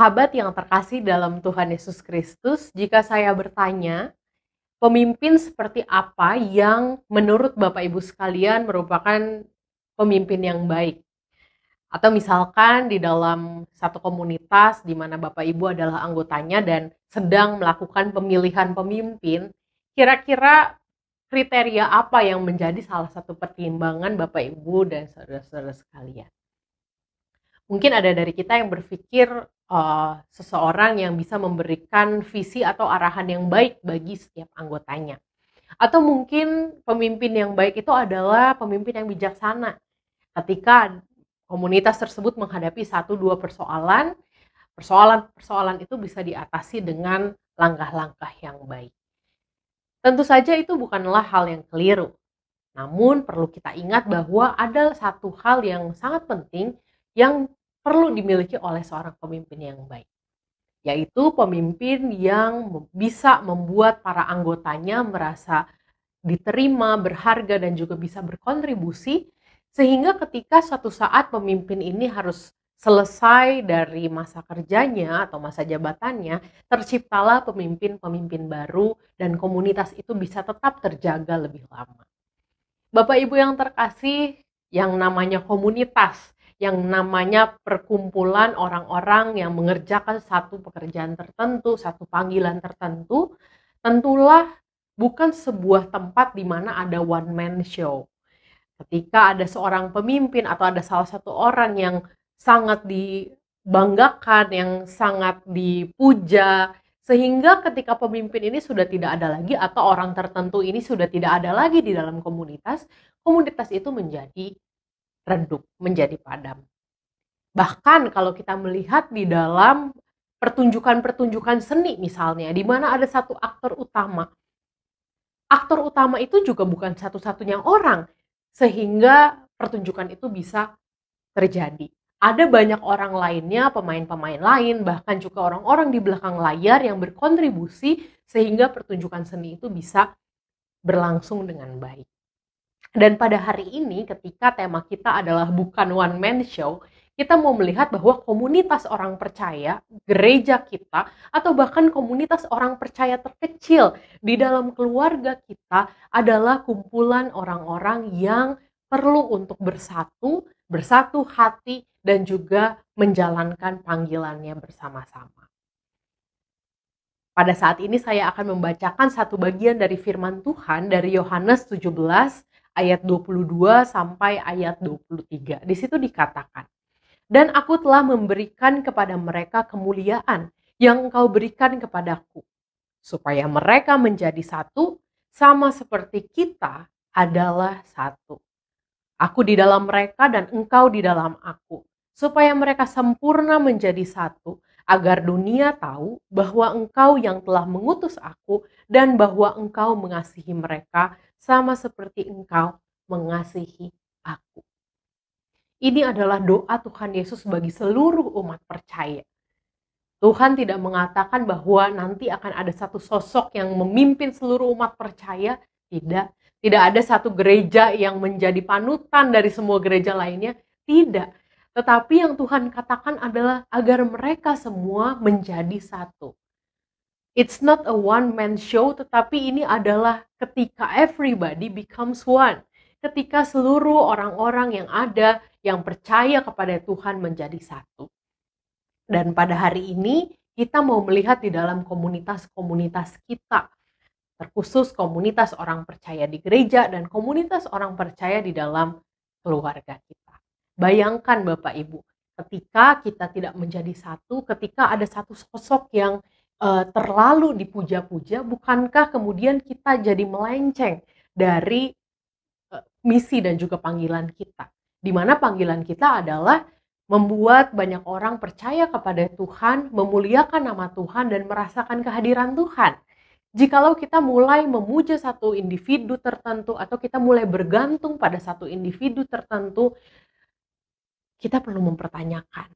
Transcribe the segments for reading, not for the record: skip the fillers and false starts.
Sahabat yang terkasih dalam Tuhan Yesus Kristus, jika saya bertanya, pemimpin seperti apa yang menurut Bapak Ibu sekalian merupakan pemimpin yang baik? Atau misalkan di dalam satu komunitas di mana Bapak Ibu adalah anggotanya dan sedang melakukan pemilihan pemimpin, kira-kira kriteria apa yang menjadi salah satu pertimbangan Bapak Ibu dan saudara-saudara sekalian? Mungkin ada dari kita yang berpikir seseorang yang bisa memberikan visi atau arahan yang baik bagi setiap anggotanya. Atau mungkin pemimpin yang baik itu adalah pemimpin yang bijaksana. Ketika komunitas tersebut menghadapi satu dua persoalan, persoalan-persoalan itu bisa diatasi dengan langkah-langkah yang baik. Tentu saja itu bukanlah hal yang keliru. Namun perlu kita ingat bahwa ada satu hal yang sangat penting yang perlu dimiliki oleh seorang pemimpin yang baik, yaitu pemimpin yang bisa membuat para anggotanya merasa diterima, berharga, dan juga bisa berkontribusi, sehingga ketika suatu saat pemimpin ini harus selesai dari masa kerjanya atau masa jabatannya, terciptalah pemimpin-pemimpin baru dan komunitas itu bisa tetap terjaga lebih lama. Bapak Ibu yang terkasih, yang namanya komunitas, yang namanya perkumpulan orang-orang yang mengerjakan satu pekerjaan tertentu, satu panggilan tertentu, tentulah bukan sebuah tempat di mana ada one man show. Ketika ada seorang pemimpin atau ada salah satu orang yang sangat dibanggakan, yang sangat dipuja, sehingga ketika pemimpin ini sudah tidak ada lagi atau orang tertentu ini sudah tidak ada lagi di dalam komunitas, komunitas itu menjadi redup, menjadi padam. Bahkan kalau kita melihat di dalam pertunjukan-pertunjukan seni misalnya, di mana ada satu aktor utama. Aktor utama itu juga bukan satu-satunya orang, sehingga pertunjukan itu bisa terjadi. Ada banyak orang lainnya, pemain-pemain lain, bahkan juga orang-orang di belakang layar yang berkontribusi sehingga pertunjukan seni itu bisa berlangsung dengan baik. Dan pada hari ini ketika tema kita adalah bukan one man show, kita mau melihat bahwa komunitas orang percaya, gereja kita, atau bahkan komunitas orang percaya terkecil di dalam keluarga kita adalah kumpulan orang-orang yang perlu untuk bersatu hati, dan juga menjalankan panggilannya bersama-sama. Pada saat ini saya akan membacakan satu bagian dari firman Tuhan dari Yohanes 17 ayat 22 sampai ayat 23. Di situ dikatakan, "Dan aku telah memberikan kepada mereka kemuliaan yang engkau berikan kepadaku, supaya mereka menjadi satu, sama seperti kita adalah satu. Aku di dalam mereka dan engkau di dalam aku, supaya mereka sempurna menjadi satu, agar dunia tahu bahwa engkau yang telah mengutus aku dan bahwa engkau mengasihi mereka sama seperti engkau mengasihi aku." Ini adalah doa Tuhan Yesus bagi seluruh umat percaya. Tuhan tidak mengatakan bahwa nanti akan ada satu sosok yang memimpin seluruh umat percaya. Tidak. Tidak ada satu gereja yang menjadi panutan dari semua gereja lainnya. Tidak. Tetapi yang Tuhan katakan adalah agar mereka semua menjadi satu. It's not a one man show, tetapi ini adalah ketika everybody becomes one. Ketika seluruh orang-orang yang ada, yang percaya kepada Tuhan menjadi satu. Dan pada hari ini kita mau melihat di dalam komunitas-komunitas kita, terkhusus komunitas orang percaya di gereja dan komunitas orang percaya di dalam keluarga kita. Bayangkan Bapak Ibu, ketika kita tidak menjadi satu, ketika ada satu sosok yang terlalu dipuja-puja, bukankah kemudian kita jadi melenceng dari misi dan juga panggilan kita? Di mana panggilan kita adalah membuat banyak orang percaya kepada Tuhan, memuliakan nama Tuhan, dan merasakan kehadiran Tuhan. Jikalau kita mulai memuja satu individu tertentu atau kita mulai bergantung pada satu individu tertentu, kita perlu mempertanyakan,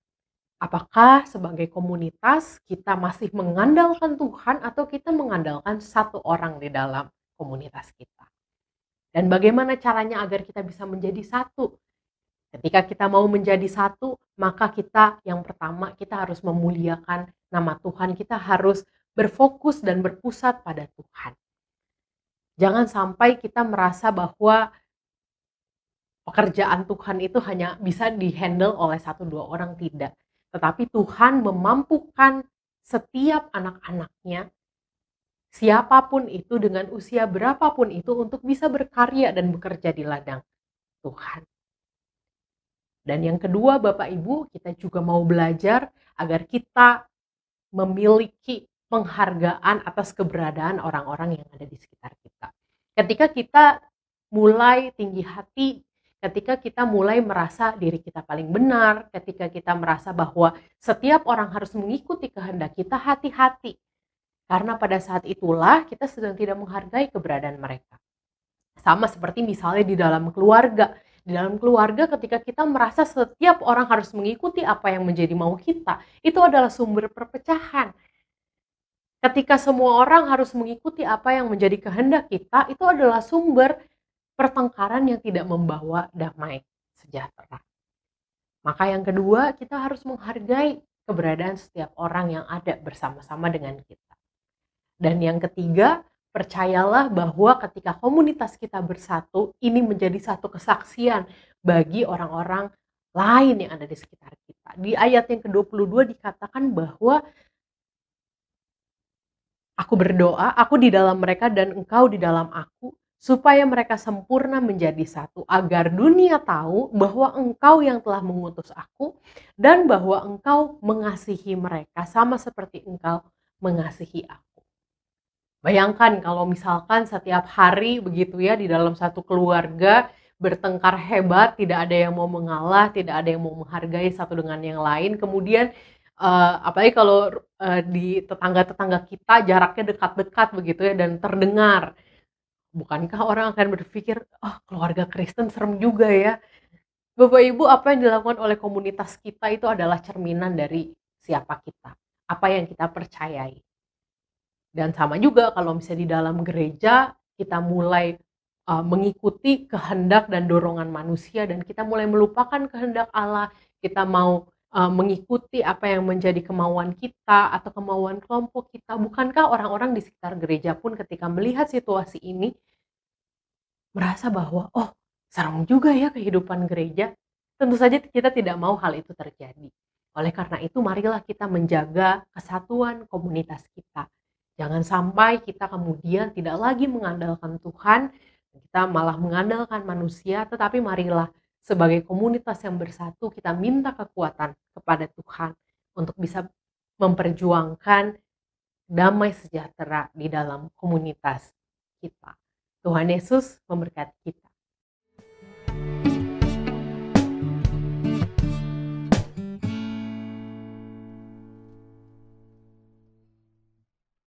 apakah sebagai komunitas kita masih mengandalkan Tuhan atau kita mengandalkan satu orang di dalam komunitas kita? Dan bagaimana caranya agar kita bisa menjadi satu? Ketika kita mau menjadi satu, maka kita yang pertama kita harus memuliakan nama Tuhan, kita harus berfokus dan berpusat pada Tuhan. Jangan sampai kita merasa bahwa pekerjaan Tuhan itu hanya bisa dihandle oleh 1-2 orang, tidak. Tetapi Tuhan memampukan setiap anak-anaknya, siapapun itu, dengan usia berapapun itu, untuk bisa berkarya dan bekerja di ladang Tuhan. Dan yang kedua, Bapak Ibu, kita juga mau belajar agar kita memiliki penghargaan atas keberadaan orang-orang yang ada di sekitar kita. Ketika kita mulai tinggi hati, ketika kita mulai merasa diri kita paling benar, ketika kita merasa bahwa setiap orang harus mengikuti kehendak kita, hati-hati. Karena pada saat itulah kita sedang tidak menghargai keberadaan mereka. Sama seperti misalnya di dalam keluarga. Di dalam keluarga ketika kita merasa setiap orang harus mengikuti apa yang menjadi mau kita, itu adalah sumber perpecahan. Ketika semua orang harus mengikuti apa yang menjadi kehendak kita, itu adalah sumber pertengkaran yang tidak membawa damai sejahtera. Maka yang kedua, kita harus menghargai keberadaan setiap orang yang ada bersama-sama dengan kita. Dan yang ketiga, percayalah bahwa ketika komunitas kita bersatu, ini menjadi satu kesaksian bagi orang-orang lain yang ada di sekitar kita. Di ayat yang ke-22 dikatakan bahwa aku berdoa, aku di dalam mereka dan engkau di dalam aku, supaya mereka sempurna menjadi satu, agar dunia tahu bahwa engkau yang telah mengutus aku, dan bahwa engkau mengasihi mereka sama seperti engkau mengasihi aku. Bayangkan kalau misalkan setiap hari begitu ya, di dalam satu keluarga bertengkar hebat, tidak ada yang mau mengalah, tidak ada yang mau menghargai satu dengan yang lain. Kemudian apalagi kalau di tetangga-tetangga kita jaraknya dekat-dekat begitu ya, dan terdengar. Bukankah orang akan berpikir, oh keluarga Kristen serem juga ya. Bapak Ibu, apa yang dilakukan oleh komunitas kita itu adalah cerminan dari siapa kita, apa yang kita percayai. Dan sama juga kalau misalnya di dalam gereja kita mulai mengikuti kehendak dan dorongan manusia, dan kita mulai melupakan kehendak Allah, kita mau mengikuti apa yang menjadi kemauan kita atau kemauan kelompok kita. Bukankah orang-orang di sekitar gereja pun ketika melihat situasi ini merasa bahwa, oh serem juga ya kehidupan gereja? Tentu saja kita tidak mau hal itu terjadi. Oleh karena itu, marilah kita menjaga kesatuan komunitas kita. Jangan sampai kita kemudian tidak lagi mengandalkan Tuhan, kita malah mengandalkan manusia, tetapi marilah sebagai komunitas yang bersatu kita minta kekuatan kepada Tuhan untuk bisa memperjuangkan damai sejahtera di dalam komunitas kita. Tuhan Yesus memberkati kita.